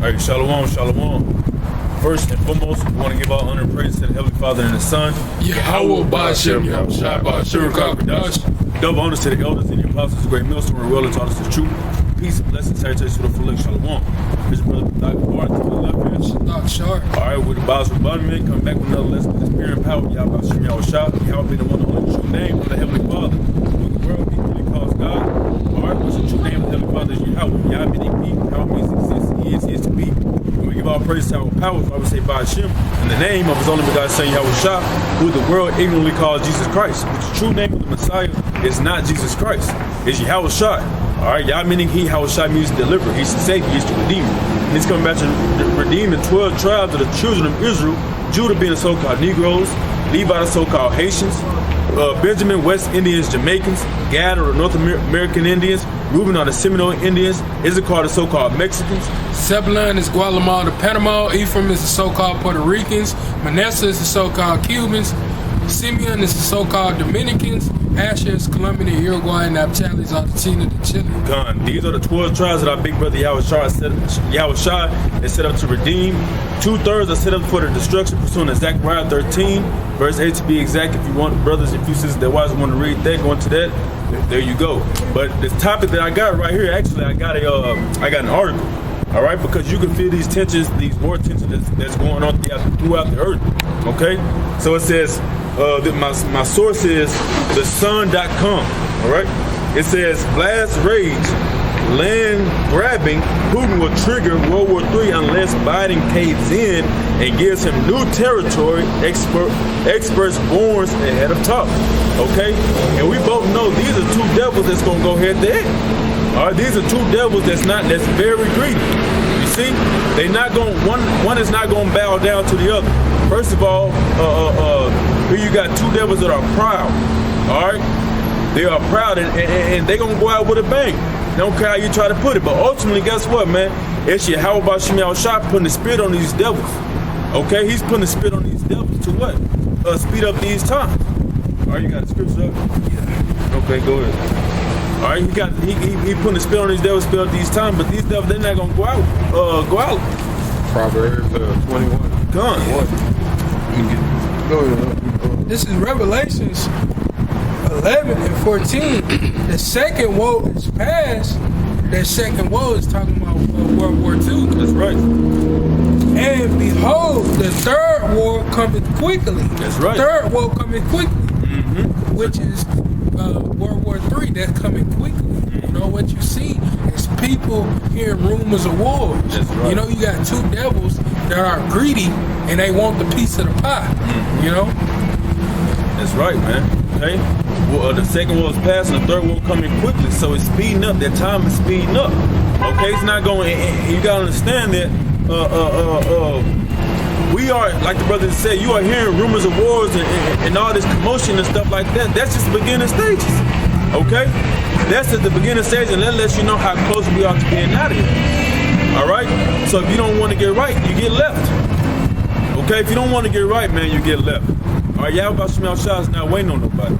All right, shalom, shalom. First and foremost, we want to give all honor and praise to the Heavenly Father and the Son. Yahweh Ba'Shem, Yahweh Ba'Shem, Kakadosh. Double honors to the elders and the apostles, great millstone, and well taught us the truth. Peace and blessings, salutations to the full shalom. His brother, Dr. Bart, to the left here. Dr. Sharp. All right, with the Bozrah Bondmen, coming back with another lesson of the spirit and power. Yahweh Ba'Shem, Yahweh Shah. Yahweh be the one and only true name of the Heavenly Father, who the world equally calls God. All right, what's the true name of the Heavenly Father is Yahweh. Yahweh meaning he, how means exist, he is to be. We give all praise to our power, so I would say Ba'Shem, in the name of his only begotten Son, Yahweh Shah, who the world ignorantly calls Jesus Christ. But the true name of the Messiah is not Jesus Christ, it's Yahweh Shah. All right, Yah meaning he, Yahweh Shah means to deliver, he's to save, he's to redeem. And he's coming back to redeem the 12 tribes of the children of Israel, Judah being the so-called Negroes, Levi the so-called Haitians, Benjamin, West Indians, Jamaicans, Gad or the North American Indians, Reuben are the Seminole Indians, Issachar the so-called Mexicans. Zebulun is Guatemala, Panama. Ephraim is the so-called Puerto Ricans. Manasseh is the so-called Cubans. Simeon is the so-called Dominicans. Asher is Colombia, Uruguay, and Naphtali is Argentina, the Chile. Gone. These are the 12 tribes that our big brother Yahweh Shah is set up to redeem. 2/3 are set up for the destruction, pursuant to Zechariah 13, verse 8 to be exact. If you want, brothers, if you sisters that wives want to read that, go into that. There you go. But this topic that I got right here, actually, I got an article. All right, because you can feel these tensions, these war tensions that's going on throughout the earth. Okay, so it says my source is thesun.com. All right, it says blast rage, land grabbing. Putin will trigger World War III unless Biden caves in and gives him new territory. Experts warns ahead of talk. Okay, and we both know these are two devils that's gonna go head to head. All right, these are two devils that's very greedy. You see, they not going one is not gonna bow down to the other. First of all, here you got two devils that are proud. All right, they are proud and they gonna go out with a bang. They don't care how you try to put it, but ultimately, guess what, man? It's Yahweh Ba'Shem Yahweh Shah putting the spit on these devils. Okay, he's putting the spit on these devils to what? Speed up these times. All right, you got the scripture up? Yeah. Okay, go ahead. All right, he putting a spell on these devils, spell these times, but these devils, they're not gonna go out. Proverbs 21. Gone. Go ahead. This is Revelations 11 and 14. The second woe is past. That second woe is talking about World War II. That's right. And behold, the third war cometh quickly. That's right. Third war cometh quickly, which is World War III. That's coming quickly. You know what you see is people hearing rumors of wars. That's right. You know, you got two devils that are greedy and they want the piece of the pie. You know. That's right, man. Okay. Well, the second war is past and the third war coming quickly, so it's speeding up. That time is speeding up. Okay, it's not going. You gotta understand that. We are, like the brother said, you are hearing rumors of wars and all this commotion and stuff like that. That's just the beginning stages. Okay? That's at the beginning stage, and that lets you know how close we are to being out of here. All right? So if you don't want to get right, you get left. Okay? If you don't want to get right, man, you get left. All right? Yahweh Ba'Shem Yahweh Shah is not waiting on nobody.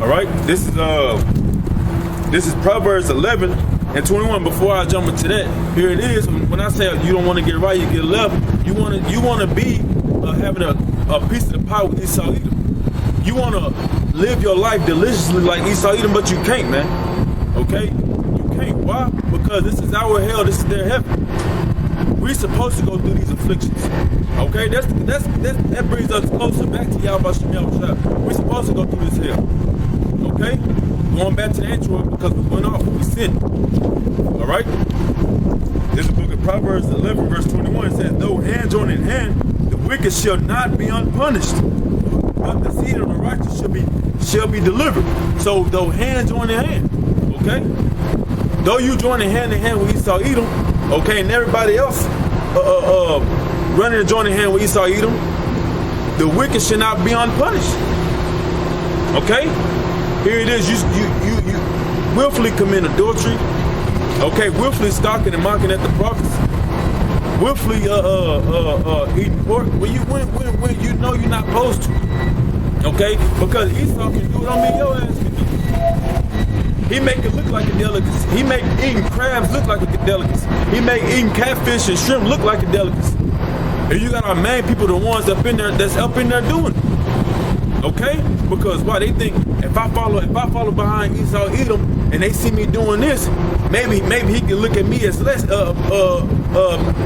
All right? This is Proverbs 11 and 21. Before I jump into that, here it is. When I say you don't want to get right, you get left. You want to be having a piece of the pie with Esau Edom. You want to live your life deliciously like Esau Edom, but you can't, man. Okay? You can't. Why? Because this is our hell. This is their heaven. We're supposed to go through these afflictions. Okay? That brings us closer back to Yahweh Ba'Shem Yahweh Shah. We're supposed to go through this hell. Okay? Going back to the intro because we went off. We sinned. All right? This is the book of Proverbs 11, verse 21. It says, though hand join in hand, the wicked shall not be unpunished, but the seed of the righteous shall be delivered. So, though hand join in hand, okay? Though you join in hand with Esau Edom, okay, and everybody else running and joining hand with Esau Edom, the wicked shall not be unpunished. Okay? Here it is. You willfully commit adultery. Okay, willfully stalking and mocking at the prophets. Willfully eating pork when you know you're not supposed to. Okay, because Esau can do it. I mean, your ass can do it. He make it look like a delicacy. He make eating crabs look like a delicacy. He make eating catfish and shrimp look like a delicacy. And you got our main people, the ones that's up in there doing it. Okay? Because why? They think if I follow behind Esau, Edom, and they see me doing this, maybe he can look at me as less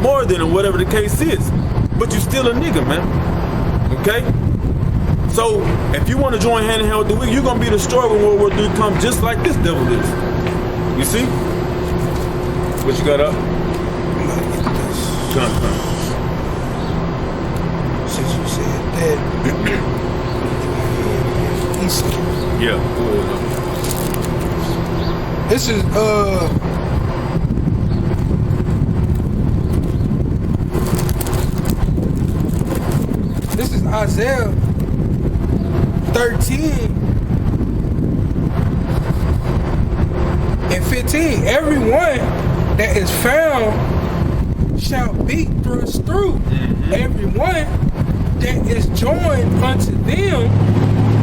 more than, or whatever the case is. But you still a nigga, man. Okay? So if you want to join hand in hand with the wicked, you're gonna be destroyed when World War III comes, just like this devil is. You see? What you got up? Come. Since you said that, Esau. Yeah. This is Isaiah 13 and 15. Everyone that is found shall be thrust through. Everyone that is joined unto them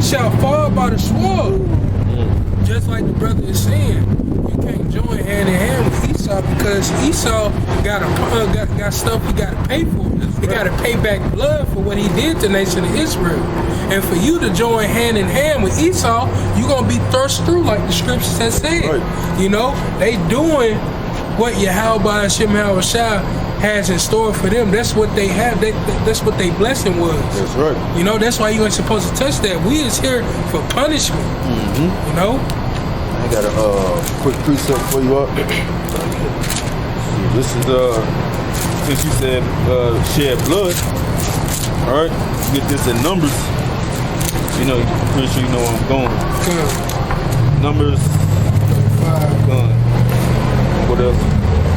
shall fall by the sword. Just like the brother is saying, you can't join hand in hand with Esau because Esau got stuff he got to pay for. He got to pay back blood for what he did to the nation of Israel. And for you to join hand in hand with Esau, you're going to be thrust through like the scriptures have said. Right. You know, they doing what Yahweh Hashem Shah has in store for them. That's what they have. That's what their blessing was. That's right. You know, that's why you ain't supposed to touch that. We is here for punishment. You know? I got a quick precept for you up. This is Since you said shed blood, all right, you get this in Numbers. You know, pretty sure you know where I'm going. Good. Numbers. What else?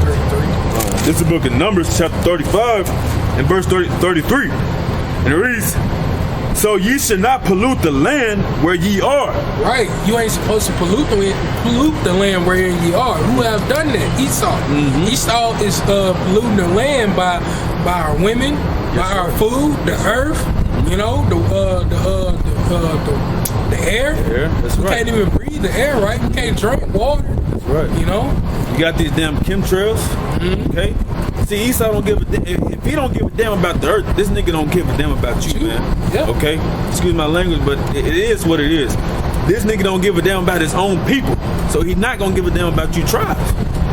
33. This is the book of Numbers, chapter 35, and verse 33. And it reads, "So ye should not pollute the land where ye are." Right. You ain't supposed to pollute the land wherein ye are. Who have done that? Esau. Esau is polluting the land by our women, by our food, the earth, you know, the air. That's we right. can't even breathe the air, right? We can't drink water. That's right. You know? You got these damn chemtrails, okay? See, Esau don't give a damn. If he don't give a damn about the earth, this nigga don't give a damn about you, man. Yeah. Okay? Excuse my language, but it is what it is. This nigga don't give a damn about his own people, so he's not gonna give a damn about you tribes.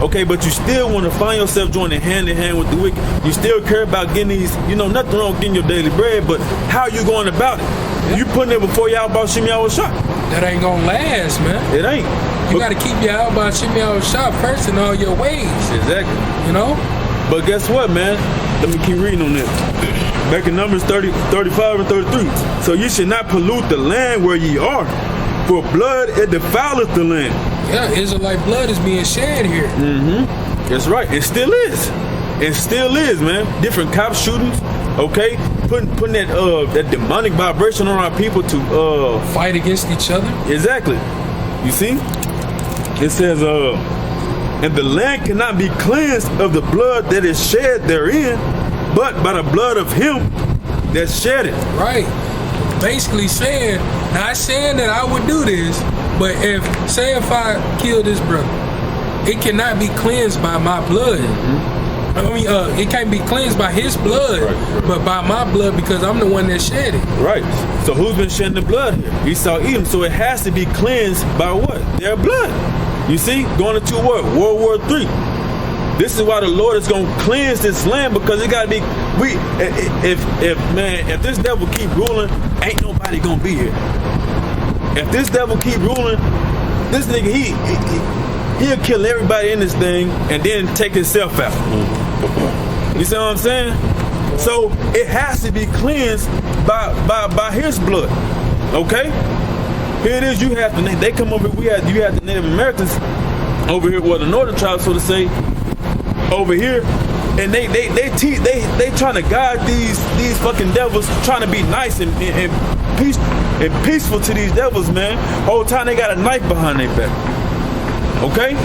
Okay, but you still want to find yourself joining hand in hand with the wicked. You still care about getting these, you know, nothing wrong with getting your daily bread, but how you going about it? Yeah. You putting it before Yahweh Shem Yahweh Shah. That ain't gonna last, man. It ain't. You gotta keep Yahweh Shem Yahweh Shah first in all your ways. Exactly. You know? But guess what, man? Let me keep reading on this. Back in Numbers 35 and 33. "So ye should not pollute the land where ye are, for blood it defileth the land." Yeah, Israelite blood is being shed here. That's right. It still is. It still is, man. Different cop shootings, okay? Putting that demonic vibration on our people to Fight against each other. Exactly. You see? It says, "And the land cannot be cleansed of the blood that is shed therein, but by the blood of him that shed it." Right. Basically saying, not saying that I would do this, but if I kill this brother, it cannot be cleansed by my blood. I mean, it can't be cleansed by his blood, but by my blood because I'm the one that shed it. Right. So who's been shedding the blood here? Esau, Edom. So it has to be cleansed by what? Their blood. You see? Going into what? World War III. This is why the Lord is going to cleanse this land, because it got to be. If this devil keep ruling, ain't nobody going to be here. If this devil keep ruling, this nigga, he'll kill everybody in this thing and then take himself out. You see what I'm saying? So it has to be cleansed by his blood. Okay? Here it is. You have they come over. You have the Native Americans over here, well, the northern tribes, so to say, over here, and they trying to guide these fucking devils, trying to be nice and peaceful to these devils, man. Whole time they got a knife behind their back. Okay?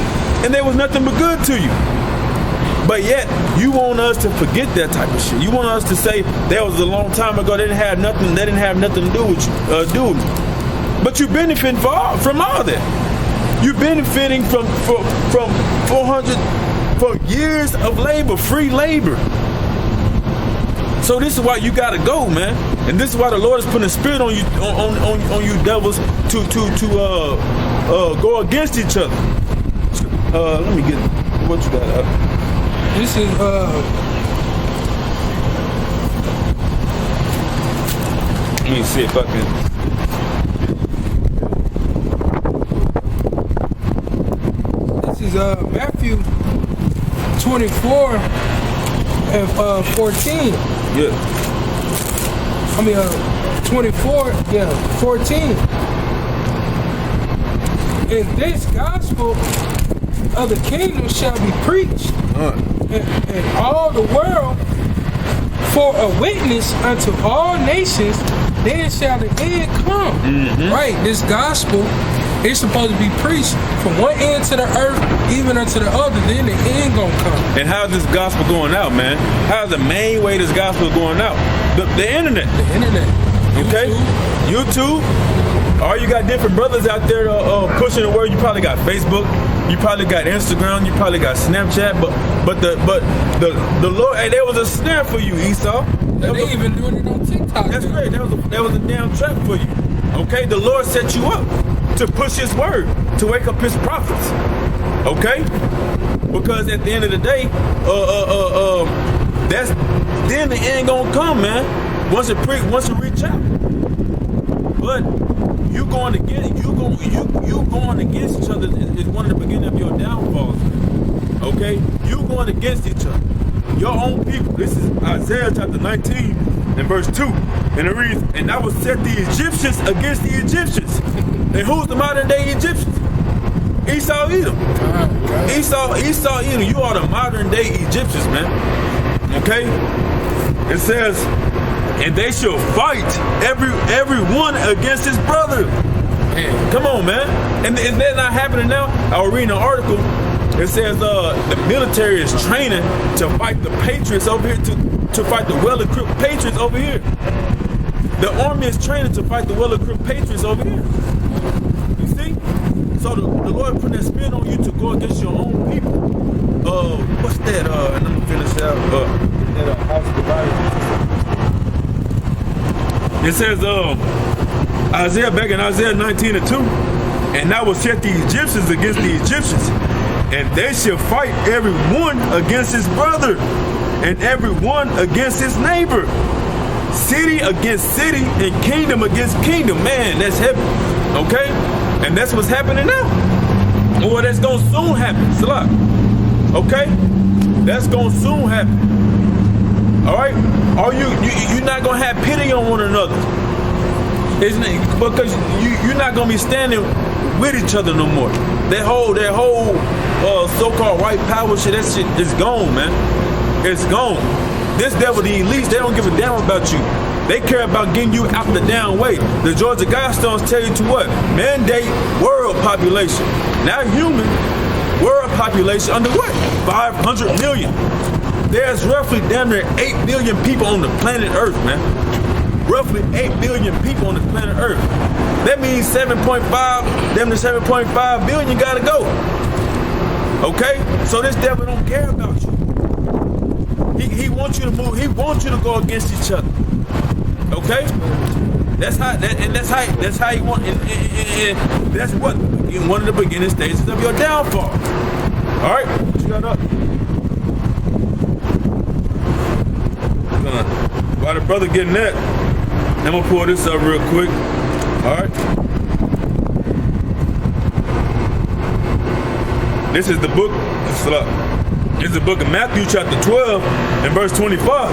And there was nothing but good to you. But yet, you want us to forget that type of shit. You want us to say that was a long time ago. They didn't have nothing to do with you. But you benefiting from all that. You're benefiting from 400 for years of labor, free labor. So this is why you gotta go, man. And this is why the Lord is putting a spirit on you, on you devils to go against each other. Let me get what you got. This is Let me see if I can. This is Matthew 24 and 14. Yeah. I mean 24, 14. And this gospel of the kingdom shall be preached in all the world for a witness unto all nations, then shall the end come. Right, this gospel is supposed to be preached from one end to the earth, even unto the other, then the end gonna come. And how's this gospel going out, man? How's the main way this gospel is going out? The internet. The internet. Okay? YouTube. Or you got different brothers out there pushing the word. You probably got Facebook. You probably got Instagram. You probably got Snapchat. But the Lord, hey, there was a snare for you, Esau. They even doing it on TikTok. That's great. That was a damn trap for you. Okay? The Lord set you up to push His word, to wake up His prophets. Okay? Because at the end of the day, that's then the end gonna come, man. Once you reach out. But you going against each other is one of the beginning of your downfalls. Okay? You going against each other. Your own people. This is Isaiah chapter 19 and verse 2. And it reads, and I will set the Egyptians against the Egyptians. And who's the modern day Egyptians? Esau, Edom. Esau, Edom. You are the modern day Egyptians, man. Okay? It says, and they shall fight every one against his brother. Man. Come on, man. And is that not happening now? I was reading an article. It says the military is training to fight the patriots over here, to fight the well-equipped patriots over here. The army is training to fight the well-equipped patriots over here. You see? So the Lord put that spin on you to go against your own people. What's that? And I'm gonna finish out. That House of the Bible. It says, Isaiah, back in Isaiah 19 and 2, and I will set the Egyptians against the Egyptians, and they shall fight every one against his brother, and every one against his neighbor. City against city, and kingdom against kingdom. Man, that's heavy. Okay? And that's what's happening now. Or that's going to soon happen. Salah. Okay? That's going to soon happen. All right? Or you're not going to have pity on one another. Isn't it? Because you're not going to be standing with each other no more. That whole so-called white power shit, that shit is gone, man. It's gone. This devil, the elites, they don't give a damn about you. They care about getting you out the damn way. The Georgia Guidestones tell you to what? Mandate world population. Not human. World population under what? 500 million. There's roughly damn near 8 billion people on the planet Earth, man. Roughly 8 billion people on the planet Earth. That means 7.5 billion gotta go. Okay? So this devil don't care about you. He wants you to move. He wants you to go against each other. Okay? That's how he wants. And that's what in one of the beginning stages of your downfall. All right? What you got up? While the brother getting that, I'm gonna pull this up real quick. All right? This is the book. It's the book of Matthew chapter 12 and verse 25.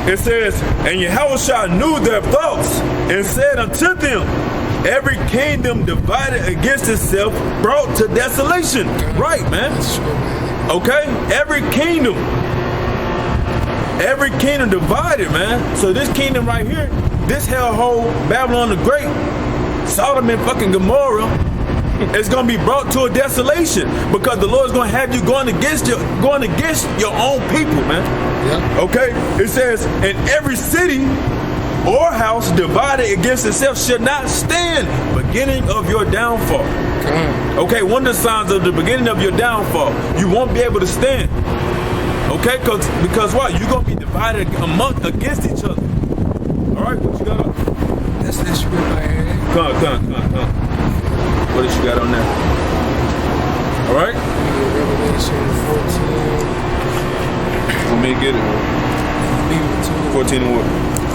It says, and Yahushua knew their thoughts and said unto them, every kingdom divided against itself brought to desolation. Right, man. Okay? Every kingdom divided, man. So this kingdom right here, this hellhole, Babylon the Great, Sodom and fucking Gomorrah, it's gonna be brought to a desolation because the Lord's gonna have you going against your own people, man. Yeah. Okay? It says, in every city or house divided against itself shall not stand. Beginning of your downfall. Okay, one of the signs of the beginning of your downfall. You won't be able to stand. Okay, because what? You're going to be divided against each other. All right, what you got on? That's that script I had. Come. What did you got on there? All right? Revelation 14. Let me get it. 14 and what?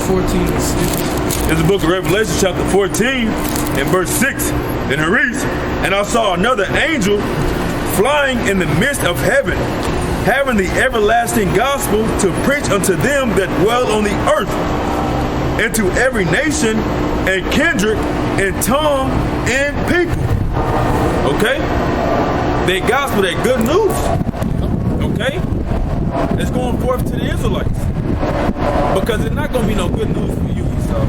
14 and 6. It's the book of Revelation, chapter 14, and verse 6. And it reads, and I saw another angel flying in the midst of heaven, having the everlasting gospel to preach unto them that dwell on the earth, and to every nation and kindred and tongue and people. Okay? That gospel, that good news. Okay? It's going forth to the Israelites. Because it's not going to be no good news for you, Esau.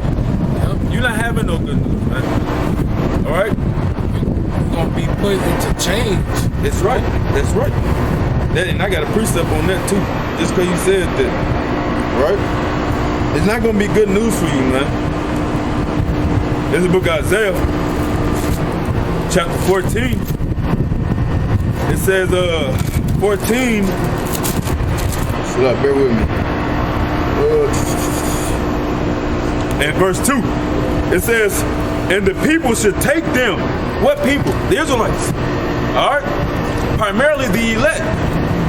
You're not having no good news, man. All right? You're going to be put into change. That's right. That's right. And I got a precept on that, too. Just because you said that. Right? It's not going to be good news for you, man. This is the book of Isaiah, chapter 14. It says, 14. So bear with me. And verse 2, it says, and the people should take them. What people? The Israelites. All right? Primarily the elect.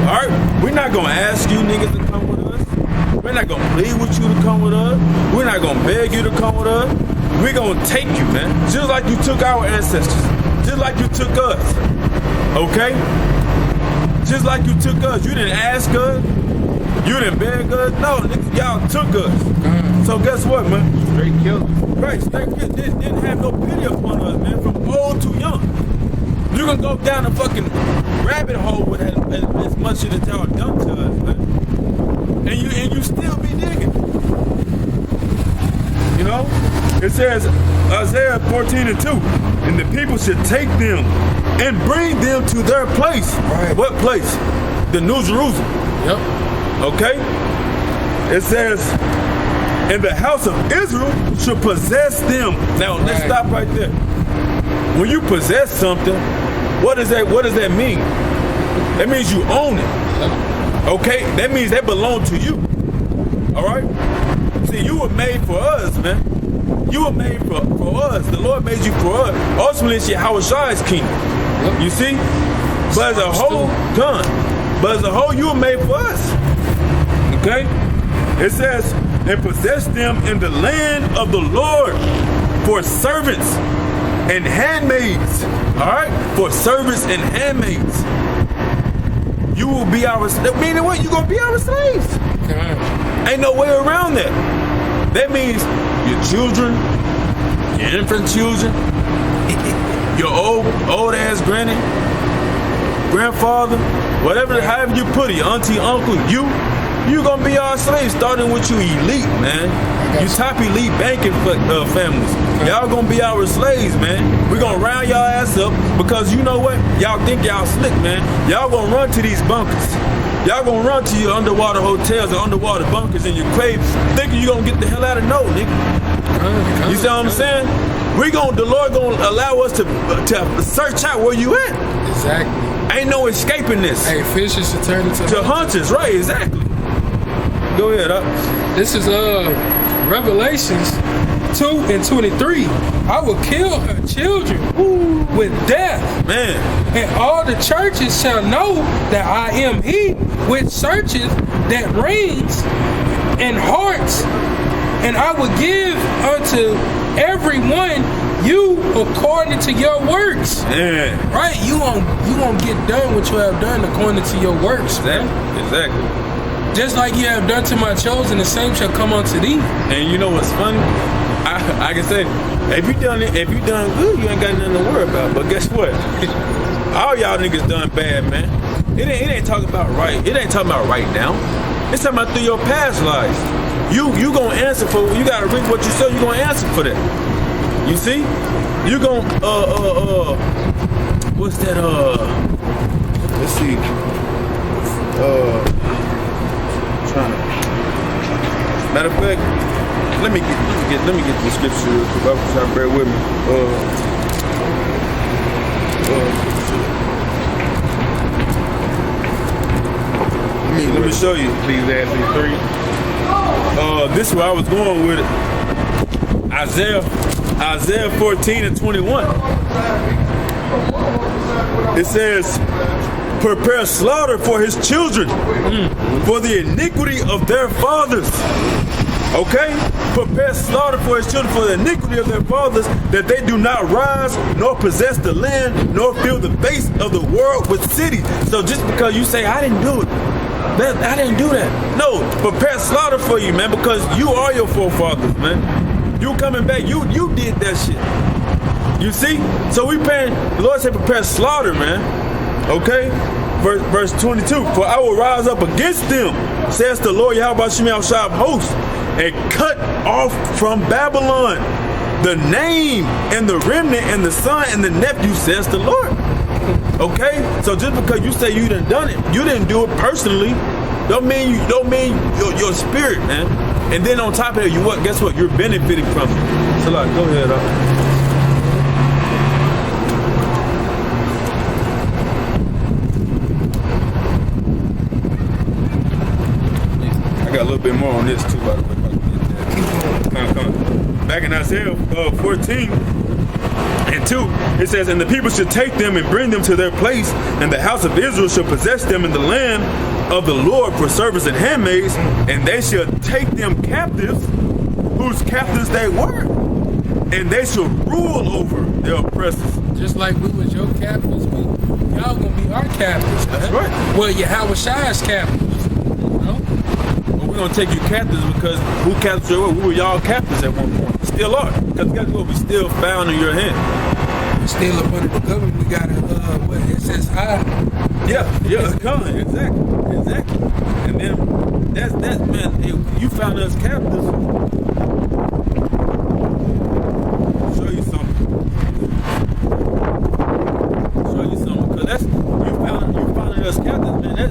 All right? We're not going to ask you niggas to come with us. We're not going to plead with you to come with us. We're not going to beg you to come with us. We're going to take you, man. Just like you took our ancestors. Just like you took us. Okay? Just like you took us. You didn't ask us. You didn't beg us. No, niggas, y'all took us. So guess what, man? Straight killed. Right, straight killed. Didn't have no pity upon us, man. From old to young. You can go down a fucking rabbit hole with as much shit as y'all done to us, man. And you still be digging. You know? It says, Isaiah 14 and 2, and the people should take them and bring them to their place. Right. What place? The New Jerusalem. Yep. Okay? It says, and the house of Israel should possess them. Now, let's stop right there. When you possess something, what does that mean? That means you own it. Okay? That means they belong to you. All right? See, you were made for us, man. You were made for us. The Lord made you for us. Ultimately, it's Yahweh's kingdom. You see? But as a whole, but as a whole, you were made for us. Okay? It says, and possess them in the land of the Lord for servants and handmaids. All right? For servants and handmaids. You will be our, meaning what? You're going to be our slaves. Ain't no way around that. That means your children, your infant children, your old ass granny, grandfather, whatever, however you put it, your auntie, uncle, you gonna be our slaves, starting with you elite, man. You top elite banking families. Y'all gonna be our slaves, man. We gonna round y'all ass up because you know what? Y'all think y'all slick, man. Y'all gonna run to these bunkers. Y'all gonna run to your underwater hotels and underwater bunkers and your caves thinking you gonna get the hell out of no, nigga. You see what I'm saying? The Lord gonna allow us to search out where you at. Exactly. Ain't no escaping this. Hey, fishes should turn into hunters, right? Exactly. Go ahead, This is Revelations 2 and 23. I will kill her children with death. Man. And all the churches shall know that I am he which searches, that reigns in hearts. And I will give unto everyone you according to your works. Yeah. Right? You won't get done what you have done according to your works. Exactly. Just like you have done to my chosen, the same shall come unto thee. And you know what's funny? I can say, if you done good, you ain't got nothing to worry about. But guess what? All y'all niggas done bad, man. It ain't talking about right. It ain't talking about right now. It's talking about through your past lives. You gonna answer for, you gotta reap what you sow, you gonna answer for that. You see? You gonna what's that let's see. Matter of fact, let me get the scripture real quick. I'm trying to bear with me. Let me show you. Ecclesiastes 3. This is where I was going with it. Isaiah 14:21. It says, prepare slaughter for his children, for the iniquity of their fathers. Okay? Prepare slaughter for his children for the iniquity of their fathers, that they do not rise, nor possess the land, nor fill the face of the world with cities. So just because you say, I didn't do it, I didn't do that. No, prepare slaughter for you, man, because you are your forefathers, man. You coming back, you did that shit. You see? So we paying, the Lord said prepare slaughter, man. Okay? Verse 22, for I will rise up against them, says the Lord Yahweh Shemel Shab host, and cut off from Babylon the name and the remnant and the son and the nephew, says the Lord. Okay? So just because you say you done it, you didn't do it personally, don't mean your spirit, man. And then on top of it, guess what? You're benefiting from it. So like, go ahead, I got a little bit more on this too, by the way. Back in Isaiah 14:2, it says, and the people should take them and bring them to their place, and the house of Israel shall possess them in the land of the Lord for servants and handmaids, and they shall take them captives, whose captives they were, and they shall rule over their oppressors. Just like we was your captives, y'all gonna be our captives. That's right. Well, Yahweh Shai's captives. You know? But we're gonna take you captives because who captured you? We were y'all captives at one point. Still are. Because guess what? We still found in your hand. Still up under the government. We got what it says high. Yeah, exactly. And then that's man, you found us captives. Show you something. Because that's you found us captives, man.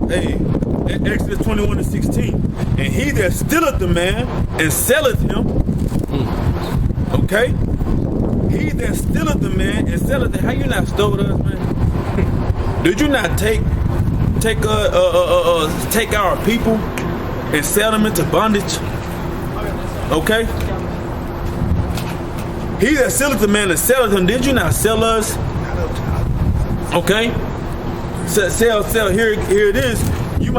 Hey, Exodus 21:16. And he that stealeth the man and selleth him. Okay? He that stealeth the man and selleth him. How you not stole us, man? Did you not take our people and sell them into bondage? Okay? He that selleth the man and selleth him, did you not sell us? Okay? Sell. Here it is. You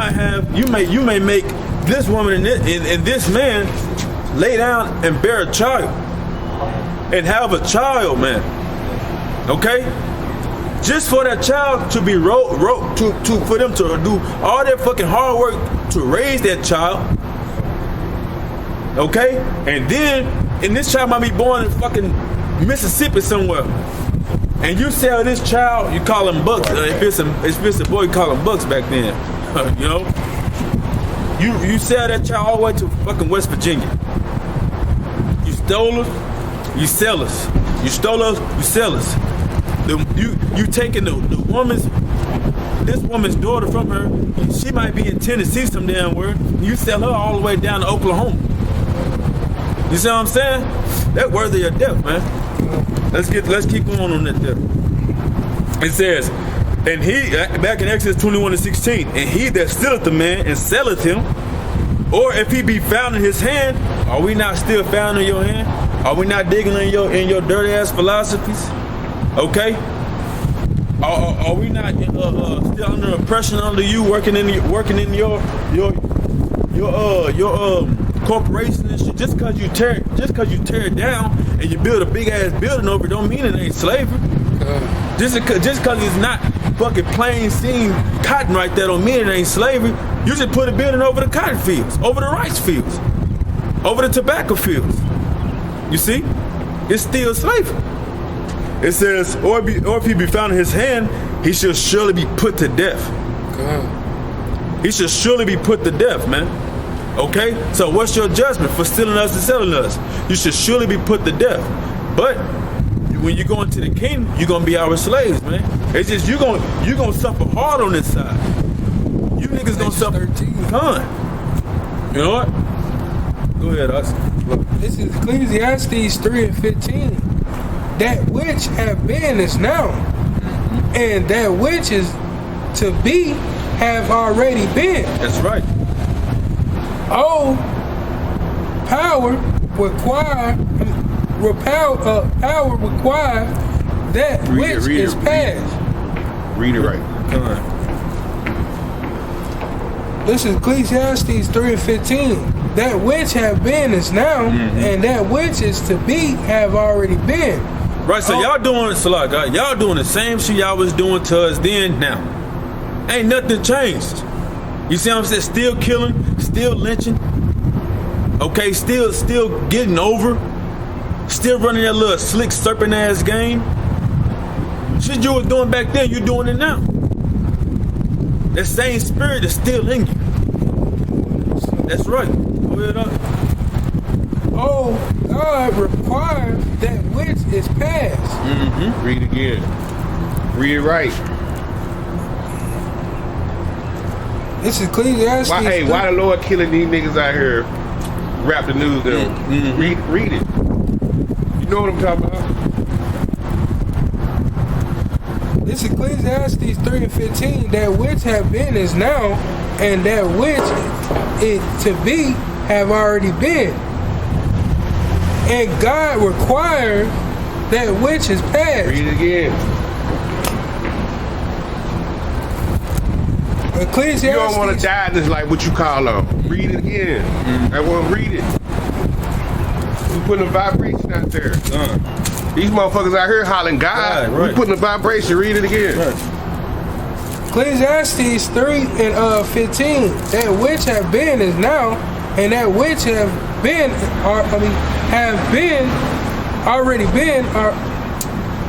may make this woman and this man lay down and bear a child and have a child, man. Okay? Just for that child to be for them to do all their fucking hard work to raise that child. Okay? And this child might be born in fucking Mississippi somewhere. And you sell this child, you call him bucks. If it's a boy, you call him bucks back then. You know? You sell that child all the way to fucking West Virginia. You stole us, you sell us. You stole us, you sell us. You taking this woman's daughter from her. She might be in Tennessee some damn where. You sell her all the way down to Oklahoma. You see what I'm saying? That's worthy of death, man. Let's keep going on that death. It says, and he, back in Exodus 21:16, and he that stealeth the man and selleth him, or if he be found in his hand, are we not still found in your hand? Are we not digging in your dirty ass philosophies? Okay. Are we not still under oppression under you, working in your corporation and shit? Just because you tear it down and you build a big ass building over it, don't mean it ain't slavery. Just because it's not fucking plain seen cotton right there, don't mean it ain't slavery. You just put a building over the cotton fields, over the rice fields, over the tobacco fields. You see, it's still slavery. It says, or if he be found in his hand, he shall surely be put to death. He shall surely be put to death, man. Okay? So what's your judgment for stealing us and selling us? You should surely be put to death. But when you go into the kingdom, you're gonna be our slaves, man. It's just you gonna suffer hard on this side. You niggas gonna suffer. You know what? Go ahead, us. This is Ecclesiastes 3:15. That which have been is now, and that which is to be have already been. That's right. Oh, power require that which is past. Read it right. Come on. This is Ecclesiastes 3:15. That which have been is now, and that which is to be have already been. Right, so y'all doing y'all doing the same shit y'all was doing to us then now. Ain't nothing changed. You see what I'm saying? Still killing, still lynching. Okay, still getting over. Still running that little slick serpent ass game. Shit you was doing back then, you doing it now. That same spirit is still in you. That's right. Go ahead up. Oh, God requires that which is past. Read again. Read it right. This is Ecclesiastes. Why the Lord killing these niggas out here? Rap the news down. Read it. You know what I'm talking about? This is Ecclesiastes 3:15. That which have been is now, and that which is to be have already been. And God requires that which is past. Read it again. Ecclesiastes. You don't want to die in this like what you call them. Read it again. I want to read it. We putting a vibration out there. These motherfuckers out here hollering God. Right. We putting a vibration. Read it again. Right. Ecclesiastes 3:15. That which have been is now, and that which have been already been.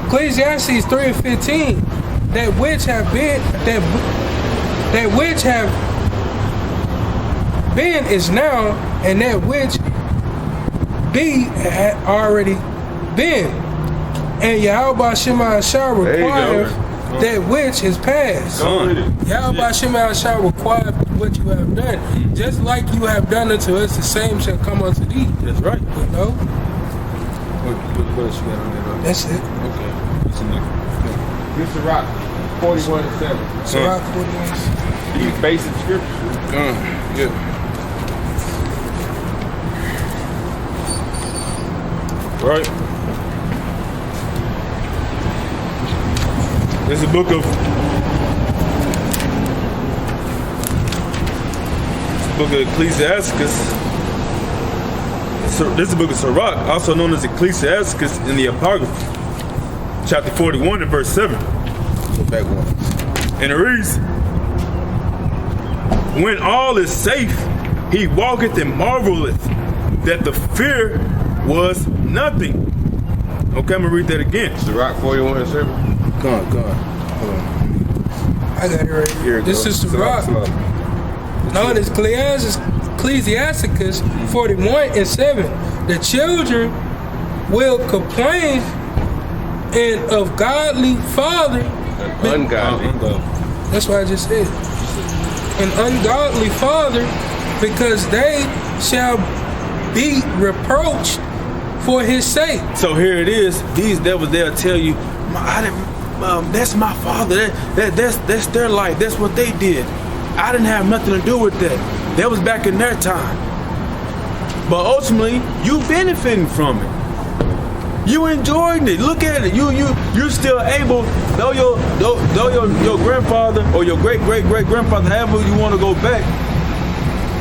Ecclesiastes 3:15. That which have been that which have been is now, and that which be had already been. And Yahweh Shema shall require that which is past. Yahweh Shema shall require what you have done. Just like you have done unto us, the same shall come unto thee. That's right. You know? What else you got on there? That's it. Okay. What's the next? This is Rock 41:7. Sirach 41. These basic scriptures. Yeah. Right. This is the book of Ecclesiastes. This is the book of Sirach, also known as Ecclesiastes in the Apocrypha, chapter 41 and verse 7. Go back one. And it reads, when all is safe, he walketh and marveleth that the fear was nothing. Okay, I'm gonna read that again. Sirach 41:7. Go on. Hold on. I got it right here. This is Sirach. Known as Ecclesiastes 41:7. The children will complain and of godly father. Ungodly. That's what I just said. An ungodly father, because they shall be reproached for his sake. So here it is. These devils, they'll tell you, that's my father. That's their life. That's what they did. I didn't have nothing to do with that. That was back in their time. But ultimately, you benefiting from it. You enjoying it. Look at it. You're still able, though your grandfather or your great grandfather, however you want to go back,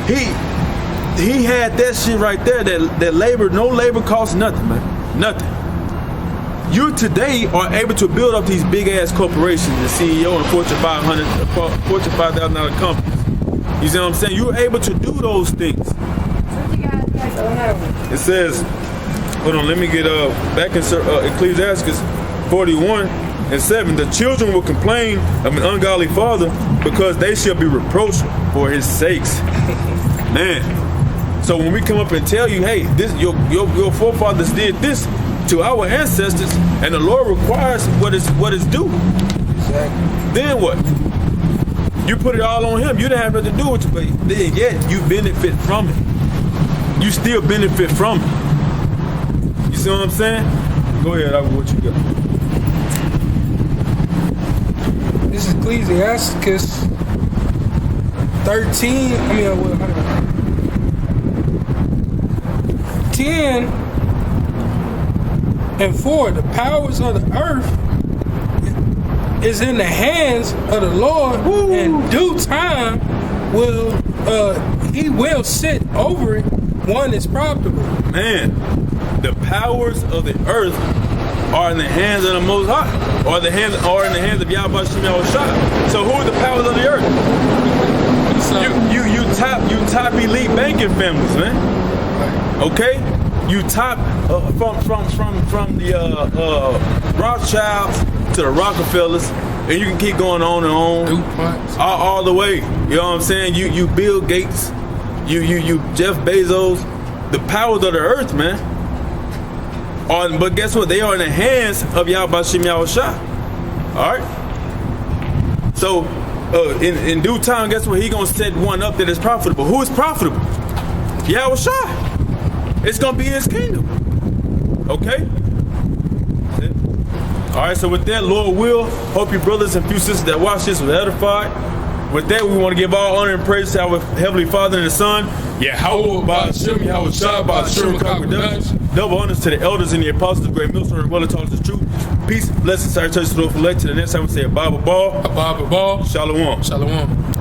he had that shit right there. That labor, no labor costs nothing, man. Nothing. You today are able to build up these big ass corporations, the CEO and Fortune 500, Fortune 5,000 companies. You see what I'm saying? You're able to do those things. It says, hold on, let me get back in Ecclesiastes 41:7. The children will complain of an ungodly father because they shall be reproached for his sakes. Man. So when we come up and tell you, hey, this your forefathers did this to our ancestors, and the Lord requires what is due. Exactly. Then what? You put it all on him. You didn't have nothing to do with it, but then yet you benefit from it. you still benefit from it. You see what I'm saying? Go ahead, what you got? This is Ecclesiastes 13. 10:4. The powers of the earth is in the hands of the Lord. Woo. In due time will he will sit over it. One is profitable. Man, the powers of the earth are in the hands of the Most High, or in the hands of Yahweh Shem Yahushua. So who are the powers of the earth? You top elite banking families, man. Okay, you top from the Rothschilds to the Rockefellers, and you can keep going on and on, all the way. You know what I'm saying? You Bill Gates, you Jeff Bezos, the powers of the earth, man. But guess what? They are in the hands of Yahweh Shem Yahushua. All right. So in due time, guess what? He gonna set one up that is profitable. Who is profitable? Yahushua. It's gonna be his kingdom. Okay. All right. So with that, Lord will, hope you brothers and few sisters that watch this were edified. With that, we want to give all honor and praise to our Heavenly Father and the Son. Yahweh Ba'ashem Yahushua Ba'ashem Production. Double honors to the elders and the apostles, great millstone, and well taught us the truth. Peace, blessings, our church, to the elect. To the next time we say a Bible ball. A Bible ball. Shalom. Shalom.